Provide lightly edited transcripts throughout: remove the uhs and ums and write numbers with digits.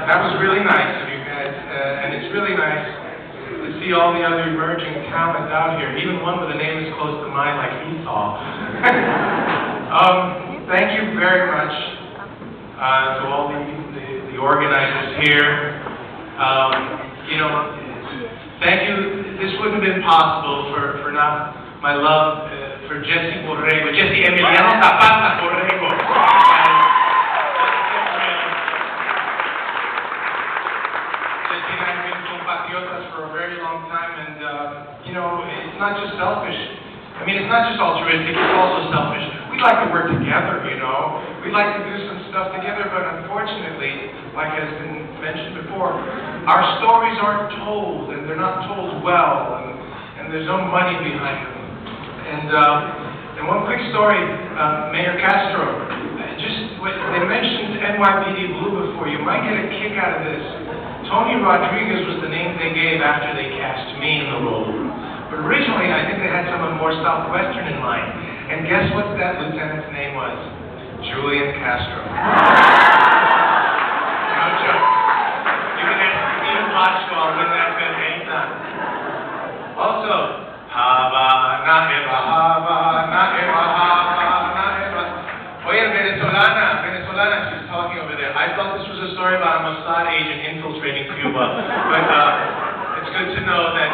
That was really nice of you guys, and it's really nice to see all the other emerging talent out here, even one with a name as close to mine like Esau. Thank you very much to all the organizers here. You know, thank you. This wouldn't have been possible for not my love for Jesse Borrego, Jesse Emiliano Zapata Borrego. Jesse and I have been compatriotas for a very long time, and you know, it's not just selfish. I mean, it's not just altruistic, it's also selfish. We'd like to work together, you know. We'd like to do some stuff together, but unfortunately, like has been mentioned before, our stories aren't told, and they're not told well, and there's no money behind them. And one quick story, Mayor Castro, they mentioned NYPD Blue before. You might get a kick out of this. Tony Rodriguez was the name they gave after they cast me in the role. But originally, I think they had someone more Southwestern in mind. And guess what that lieutenant's name was? Julian Castro. No joke. You can ask Stephen Rochko when that been anytime. Also, Havana, Eva, Havana, Eva, Havana, Eva. Oye, Venezolana, she's talking over there. I thought this was a story about a Mossad agent infiltrating Cuba. But it's good to know that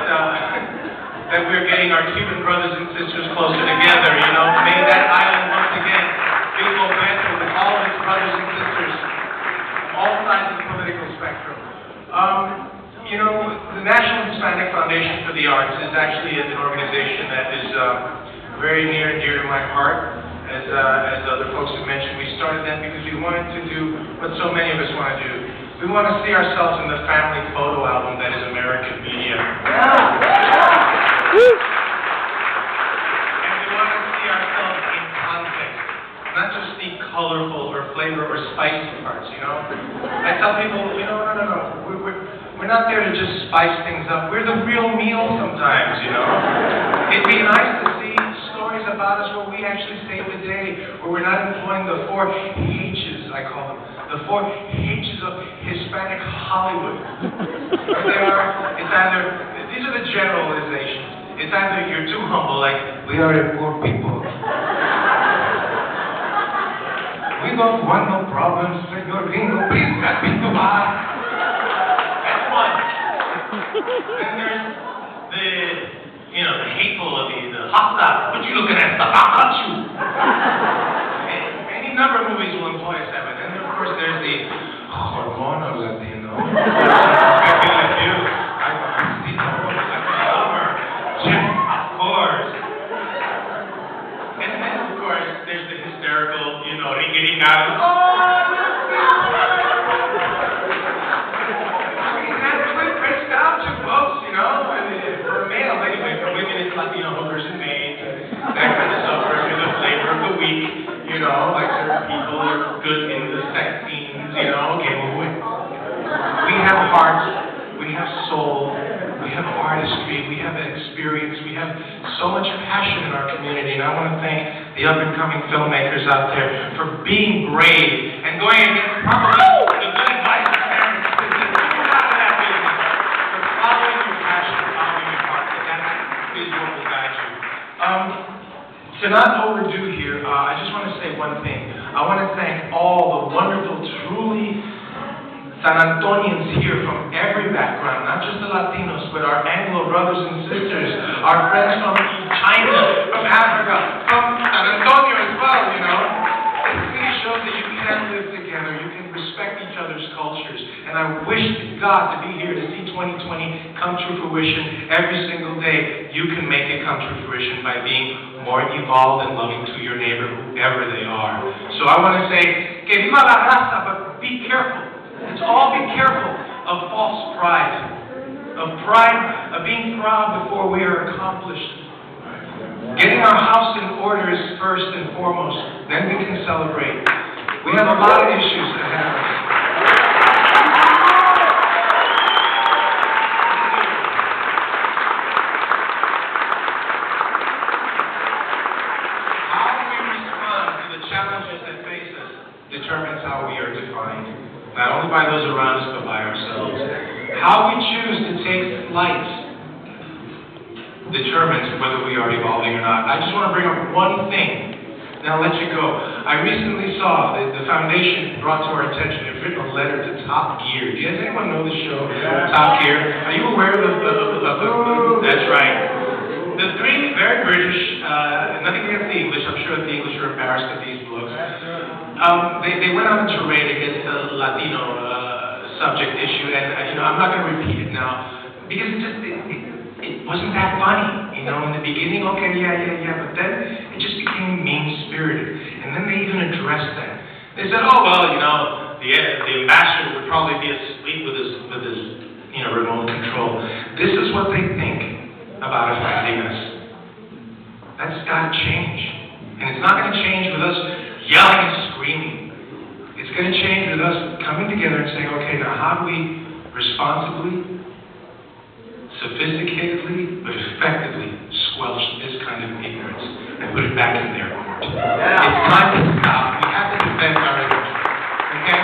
that we're getting our Cuban brothers and sisters closer together, you know. May that island once again be better with all of its brothers and sisters, all sides of the political spectrum. You know, the National Hispanic Foundation for the Arts is actually an organization that is very near and dear to my heart. As other folks have mentioned, we started that because we wanted to do what so many of us want to do. We want to see ourselves in the family photo album that is American media. And we want to see ourselves in context, not just the colorful or flavor or spicy parts, you know? I tell people, you know, no. We're not there to just spice things up. We're the real meal sometimes, you know? It'd be nice to see stories about us where we actually save the day, where we're not employing the 4 H's, I call them, the 4 H's of Hispanic Hollywood. They are, it's either, these are the generalizations. It's either you're too humble, like, we are a poor people. We don't want no problems, Senor Gringo, please let me go by. That's one. Then there's the, you know, the hateful of the hostile. What you looking at? I'll cut you. Any number of movies will employ us that way. Then, of course, there's the hormonal Latino. Like you. And then, of course, there's the hysterical, you know, ring-a-ding-a. I mean, that's what breaks down to, folks, you know. I mean, for a male, anyway, for women, it's Latino hookers and maids, that kind of stuff, for the flavor of the week, you know, like certain people are good in the sex scenes, you know. Okay, well, we have hearts, we have soul. We have artistry, we have experience, we have so much passion in our community, and I want to thank the up-and-coming filmmakers out there for being brave and going against probably the good advice of parents to get out of that business, for following your passion, following your heart, and that is what will guide you. To not overdo here, I just want to say one thing. I want to thank all the wonderful, truly San Antonians here from every background, not just the Latinos, but our Anglo brothers and sisters, our friends from China, from Africa, from San Antonio as well, you know. It really shows that you can live together, you can respect each other's cultures, and I wish to God to be here to see 2020 come to fruition every single day. You can make it come to fruition by being more evolved and loving to your neighbor, whoever they are. So I want to say, que viva la raza, but be careful. Let's all be careful of false pride, of being proud before we are accomplished. Getting our house in order is first and foremost, then we can celebrate. We have a lot of issues to have. How we respond to the challenges that face us determines how we are defined. not only by those around us, but by ourselves. How we choose to take flight determines whether we are evolving or not. I just want to bring up one thing, and I'll let you go. I recently saw that the foundation brought to our attention, they've written a letter to Top Gear. Do you guys anyone know the show, Top Gear? Are you aware of the that's right. The three, very British, nothing against the English, I'm sure the English are embarrassed at these books. They went on a tirade against the Latino subject issue, and I'm not going to repeat it now, because it wasn't that funny, in the beginning, okay, yeah, but then it just became mean-spirited, and then they even addressed that. They said, oh, well, the ambassador would probably be asleep with his remote control. This is what they think about offending us. That's got to change. And it's not going to change with us yelling and screaming. It's going to change with us coming together and saying, okay, now how do we responsibly, sophisticatedly, but effectively squelch this kind of ignorance and put it back in their court? It's time to stop. We have to defend our image. Okay?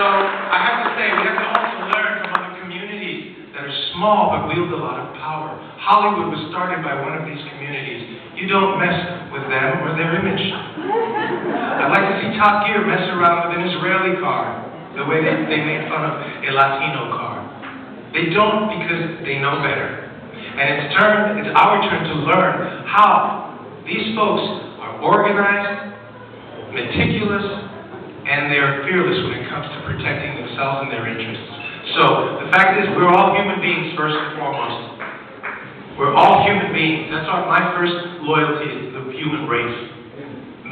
So I have to say, we have to also learn from other communities that are small but wield a lot of power. Hollywood was started by one of these communities. You don't mess with them or their image. I'd like to see Top Gear mess around with an Israeli car, the way they made fun of a Latino car. They don't, because they know better. And it's our turn to learn how these folks are organized, meticulous, and they're fearless when it comes to protecting themselves and their interests. So, the fact is, we're all human beings, first and foremost. We're all human beings. That's my first loyalty is the human race.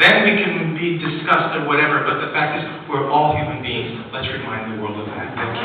Then we can be discussed or whatever, but the fact is, we're all human beings. Let's remind the world of that. Thank you.